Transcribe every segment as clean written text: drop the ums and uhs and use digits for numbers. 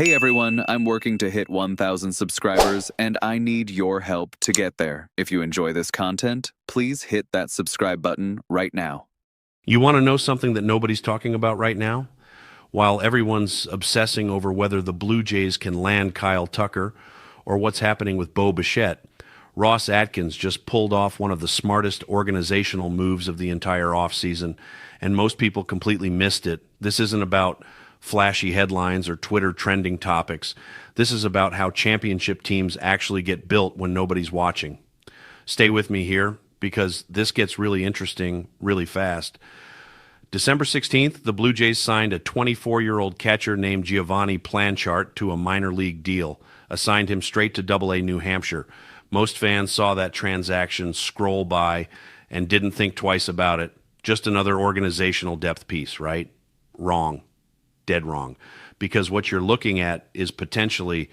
Hey everyone, I'm working to hit 1,000 subscribers, and I need your help to get there. If you enjoy this content, please hit that subscribe button right now. You want to know something that nobody's talking about right now? While everyone's obsessing over whether the Blue Jays can land Kyle Tucker or what's happening with Bo Bichette, Ross Atkins just pulled off one of the smartest organizational moves of the entire offseason, and most people completely missed it. This isn't about flashy headlines or Twitter trending topics. This is about how championship teams actually get built when nobody's watching. Stay with me here because this gets really interesting really fast. December 16th, the Blue Jays signed a 24-year-old catcher named Giovani Planchart to a minor league deal, assigned him straight to Double-A New Hampshire. Most fans saw that transaction scroll by and didn't think twice about it. Just another organizational depth piece, right? Wrong. Dead wrong. Because what you're looking at is potentially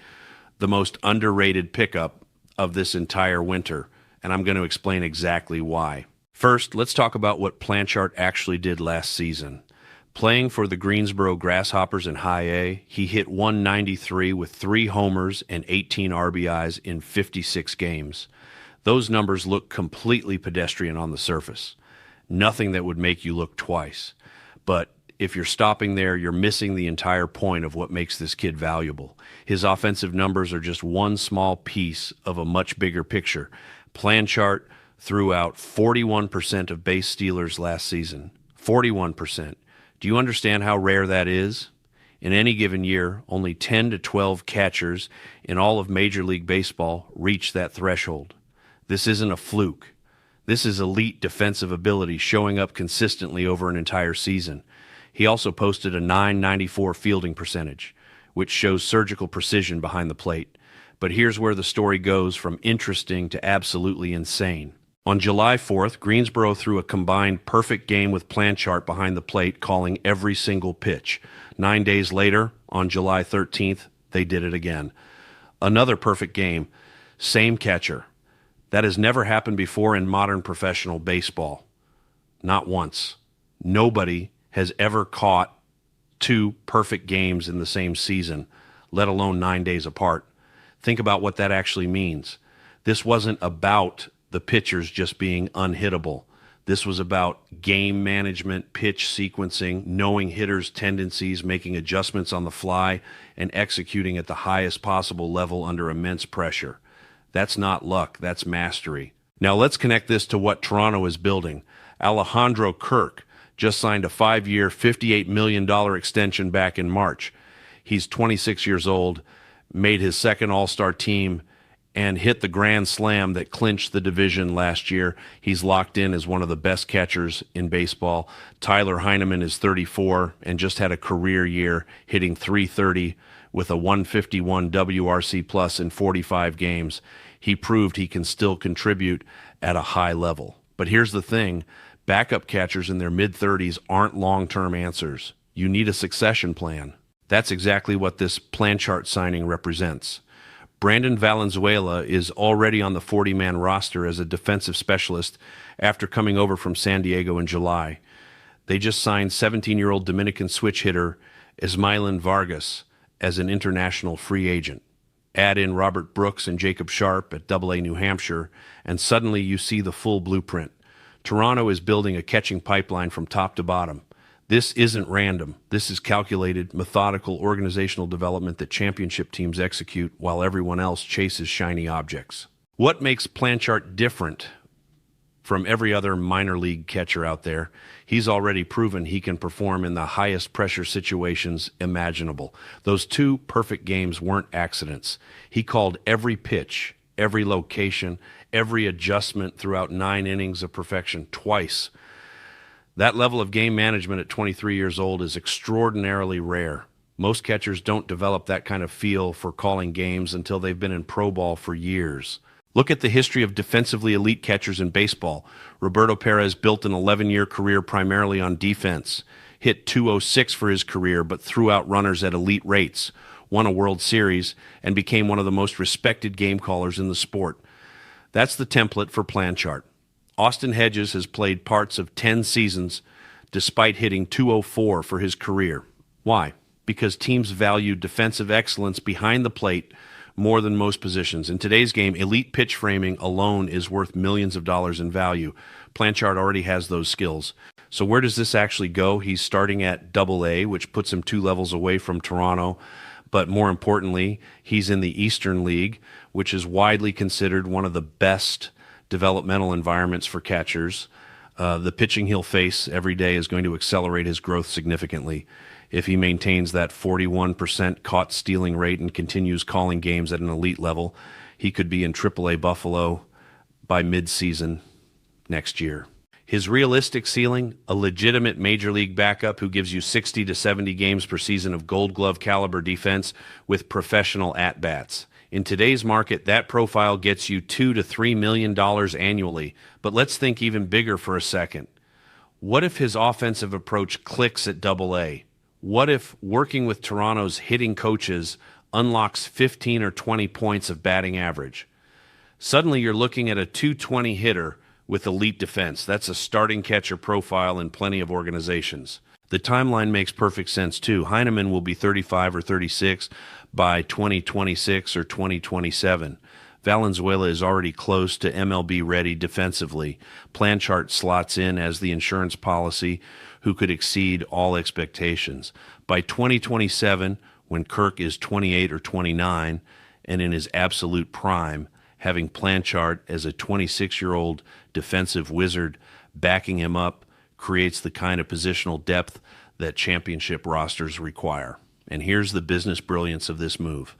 the most underrated pickup of this entire winter, and I'm going to explain exactly why. First, let's talk about what Planchart actually did last season. Playing for the Greensboro Grasshoppers in High A, he hit .193 with 3 homers and 18 RBIs in 56 games. Those numbers look completely pedestrian on the surface. Nothing that would make you look twice. But if you're stopping there, you're missing the entire point of what makes this kid valuable. His offensive numbers are just one small piece of a much bigger picture. Planchart threw out 41% of base stealers last season. 41%. Do you understand how rare that is? In any given year, only 10 to 12 catchers in all of Major League Baseball reach that threshold. This isn't a fluke. This is elite defensive ability showing up consistently over an entire season. He also posted a .994 fielding percentage, which shows surgical precision behind the plate. But here's where the story goes from interesting to absolutely insane. On July 4th, Greensboro threw a combined perfect game with Planchart behind the plate, calling every single pitch. 9 days later, on July 13th, they did it again. Another perfect game, same catcher. That has never happened before in modern professional baseball. Not once. Nobody has ever caught 2 perfect games in the same season, let alone 9 days apart. Think about what that actually means. This wasn't about the pitchers just being unhittable. This was about game management, pitch sequencing, knowing hitters' tendencies, making adjustments on the fly, and executing at the highest possible level under immense pressure. That's not luck, that's mastery. Now let's connect this to what Toronto is building. Alejandro Kirk just signed a 5-year, $58 million extension back in March. He's 26 years old, made his second All-Star team, and hit the grand slam that clinched the division last year. He's locked in as one of the best catchers in baseball. Tyler Heineman is 34 and just had a career year, hitting .330 with a 151 WRC plus in 45 games. He proved he can still contribute at a high level. But here's the thing. Backup catchers in their mid-30s aren't long-term answers. You need a succession plan. That's exactly what this Planchart signing represents. Brandon Valenzuela is already on the 40-man roster as a defensive specialist after coming over from San Diego in July. They just signed 17-year-old Dominican switch hitter Ismailin Vargas as an international free agent. Add in Robert Brooks and Jacob Sharp at Double-A New Hampshire, and suddenly you see the full blueprint. Toronto is building a catching pipeline from top to bottom. This isn't random. This is calculated, methodical organizational development that championship teams execute while everyone else chases shiny objects. What makes Planchart different from every other minor league catcher out there? He's already proven he can perform in the highest pressure situations imaginable. Those 2 perfect games weren't accidents. He called every pitch, every location, every adjustment throughout 9 innings of perfection twice. That level of game management at 23 years old is extraordinarily rare. Most catchers don't develop that kind of feel for calling games until they've been in pro ball for years. Look at the history of defensively elite catchers in baseball. Roberto Perez built an 11-year career primarily on defense, hit .206 for his career, but threw out runners at elite rates, won a World Series, and became one of the most respected game callers in the sport. That's the template for Planchart. Austin Hedges has played parts of 10 seasons despite hitting .204 for his career. Why? because teams value defensive excellence behind the plate more than most positions. In today's game, elite pitch framing alone is worth millions of dollars in value. Planchart already has those skills. So where does this actually go? He's starting at AA, which puts him 2 levels away from Toronto. But more importantly, he's in the Eastern League, which is widely considered one of the best developmental environments for catchers. The pitching he'll face every day is going to accelerate his growth significantly. If he maintains that 41% caught stealing rate and continues calling games at an elite level, he could be in AAA Buffalo by mid-season next year. His realistic ceiling, a legitimate major league backup who gives you 60 to 70 games per season of Gold Glove caliber defense with professional at-bats. In today's market, that profile gets you $2 to $3 million annually. But let's think even bigger for a second. What if his offensive approach clicks at AA? What if working with Toronto's hitting coaches unlocks 15 or 20 points of batting average? Suddenly you're looking at a 220 hitter with elite defense. That's a starting catcher profile in plenty of organizations. The timeline makes perfect sense too. Heineman will be 35 or 36 by 2026 or 2027. Valenzuela is already close to MLB ready defensively. Planchart slots in as the insurance policy who could exceed all expectations. By 2027, when Kirk is 28 or 29 and in his absolute prime, having Planchart as a 26-year-old defensive wizard backing him up creates the kind of positional depth that championship rosters require. And here's the business brilliance of this move.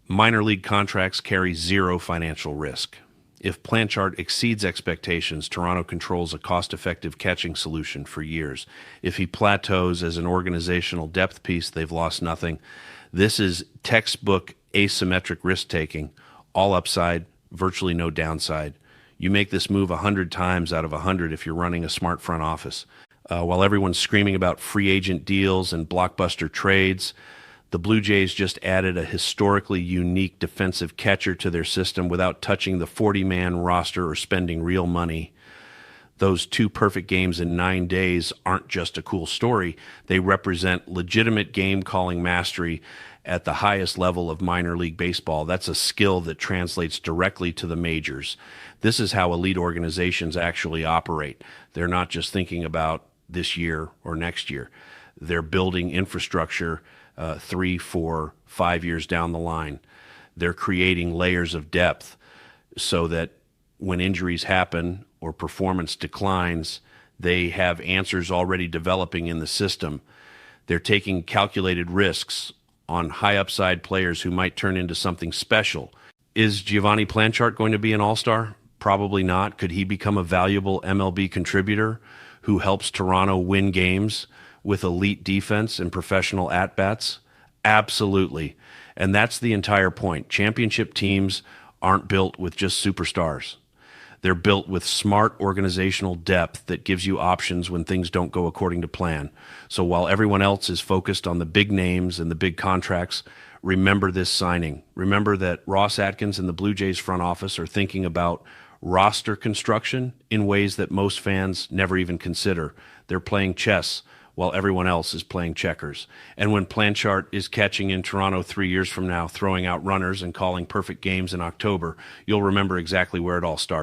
Minor league contracts carry zero financial risk. If Planchart exceeds expectations, Toronto controls a cost-effective catching solution for years. If he plateaus as an organizational depth piece, they've lost nothing. This is textbook asymmetric risk-taking, all upside, virtually no downside. You make this move 100 times out of 100 if you're running a smart front office. While everyone's screaming about free agent deals and blockbuster trades, the Blue Jays just added a historically unique defensive catcher to their system without touching the 40-man roster or spending real money. Those 2 perfect games in 9 days aren't just a cool story. They represent legitimate game-calling mastery at the highest level of minor league baseball. That's a skill that translates directly to the majors. This is how elite organizations actually operate. They're not just thinking about this year or next year. They're building infrastructure 3, 4, 5 years down the line. They're creating layers of depth so that when injuries happen or performance declines, they have answers already developing in the system. They're taking calculated risks on high upside players who might turn into something special. Is Giovani Planchart going to be an all-star? Probably not. Could he become a valuable MLB contributor who helps Toronto win games with elite defense and professional at-bats? Absolutely. And that's the entire point. Championship teams aren't built with just superstars. They're built with smart organizational depth that gives you options when things don't go according to plan. So while everyone else is focused on the big names and the big contracts, remember this signing. Remember that Ross Atkins and the Blue Jays front office are thinking about roster construction in ways that most fans never even consider. They're playing chess while everyone else is playing checkers. And when Planchart is catching in Toronto 3 years from now, throwing out runners and calling perfect games in October, you'll remember exactly where it all started.